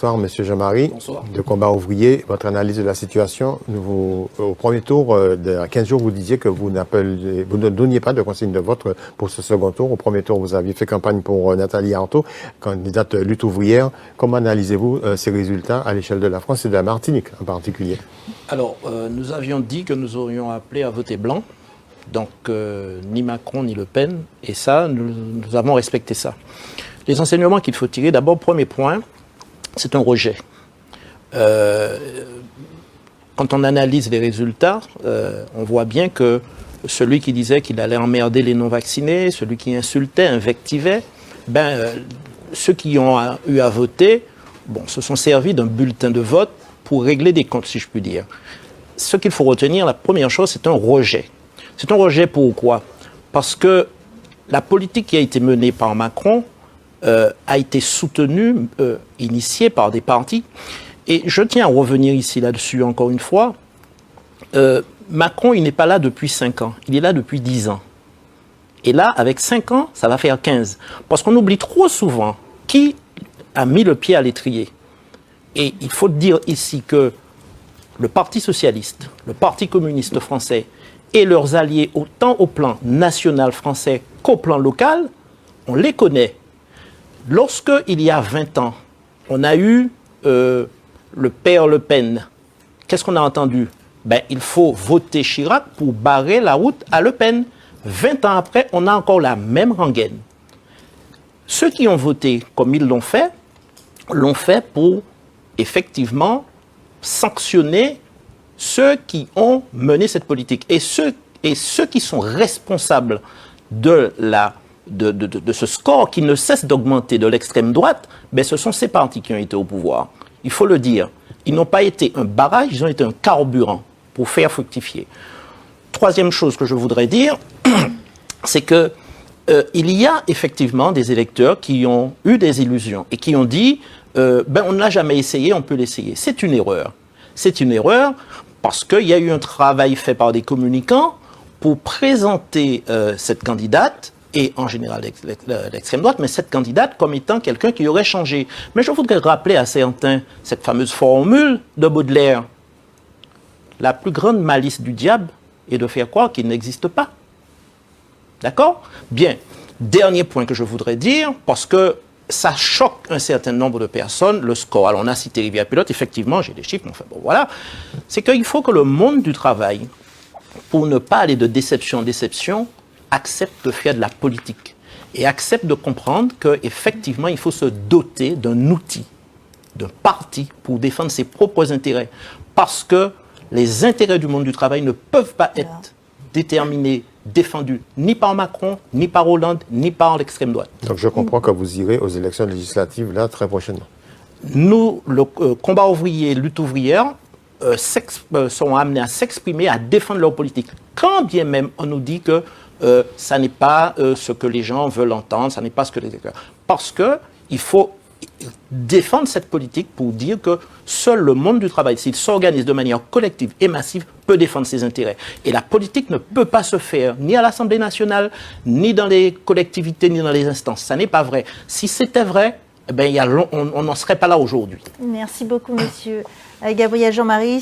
Bonsoir, Monsieur Jean-Marie. Bonsoir. De Combat ouvrier, votre analyse de la situation. Au premier tour, de 15 jours, vous disiez que vous ne donniez pas de consigne de vote pour ce second tour. Au premier tour, vous aviez fait campagne pour Nathalie Arthaud, candidate lutte ouvrière. Comment analysez-vous ces résultats à l'échelle de la France et de la Martinique en particulier? Alors, nous avions dit que nous aurions appelé à voter blanc. Donc, ni Macron ni Le Pen. Et ça, nous avons respecté ça. Les enseignements qu'il faut tirer, d'abord, premier point, c'est un rejet. Quand on analyse les résultats, on voit bien que celui qui disait qu'il allait emmerder les non-vaccinés, celui qui insultait, invectivait, ceux qui ont eu à voter, se sont servis d'un bulletin de vote pour régler des comptes, si je puis dire. Ce qu'il faut retenir, la première chose, c'est un rejet. C'est un rejet pourquoi? Parce que la politique qui a été menée par Macron a été soutenue, initiée par des partis. Et je tiens à revenir ici là-dessus encore une fois. Macron, il n'est pas là depuis 5 ans. Il est là depuis 10 ans. Et là, avec 5 ans, ça va faire 15. Parce qu'on oublie trop souvent qui a mis le pied à l'étrier. Et il faut dire ici que le Parti socialiste, le Parti communiste français et leurs alliés, autant au plan national français qu'au plan local, on les connaît. Lorsque, il y a 20 ans, on a eu le père Le Pen, qu'est-ce qu'on a entendu? Il faut voter Chirac pour barrer la route à Le Pen. 20 ans après, on a encore la même rengaine. Ceux qui ont voté comme ils l'ont fait pour effectivement sanctionner ceux qui ont mené cette politique. Et ceux qui sont responsables de ce score qui ne cesse d'augmenter de l'extrême droite, ce sont ces partis qui ont été au pouvoir. Il faut le dire. Ils n'ont pas été un barrage, ils ont été un carburant pour faire fructifier. Troisième chose que je voudrais dire, c'est que il y a effectivement des électeurs qui ont eu des illusions et qui ont dit on ne l'a jamais essayé, on peut l'essayer. C'est une erreur. C'est une erreur parce qu'il y a eu un travail fait par des communicants pour présenter cette candidate, et en général l'extrême droite, mais cette candidate comme étant quelqu'un qui aurait changé. Mais je voudrais rappeler à certains cette fameuse formule de Baudelaire. La plus grande malice du diable est de faire croire qu'il n'existe pas. D'accord? Bien. Dernier point que je voudrais dire, parce que ça choque un certain nombre de personnes, le score. Alors on a cité Rivière-Pilote, effectivement, j'ai des chiffres, mais enfin bon, voilà. C'est qu'il faut que le monde du travail, pour ne pas aller de déception en déception, accepte de faire de la politique et accepte de comprendre qu'effectivement, il faut se doter d'un outil, d'un parti pour défendre ses propres intérêts. Parce que les intérêts du monde du travail ne peuvent pas être déterminés, défendus ni par Macron, ni par Hollande, ni par l'extrême droite. Donc je comprends que vous irez aux élections législatives là très prochainement. Nous, le combat ouvrier, lutte ouvrière, sont amenés à s'exprimer, à défendre leur politique. Quand bien même on nous dit que ça n'est pas ce que les gens veulent entendre, ça n'est pas ce que les électeurs... Parce qu'il faut défendre cette politique pour dire que seul le monde du travail, s'il s'organise de manière collective et massive, peut défendre ses intérêts. Et la politique ne peut pas se faire ni à l'Assemblée nationale, ni dans les collectivités, ni dans les instances. Ça n'est pas vrai. Si c'était vrai, on n'en serait pas là aujourd'hui. Merci beaucoup, monsieur Gabriel Jean-Marie.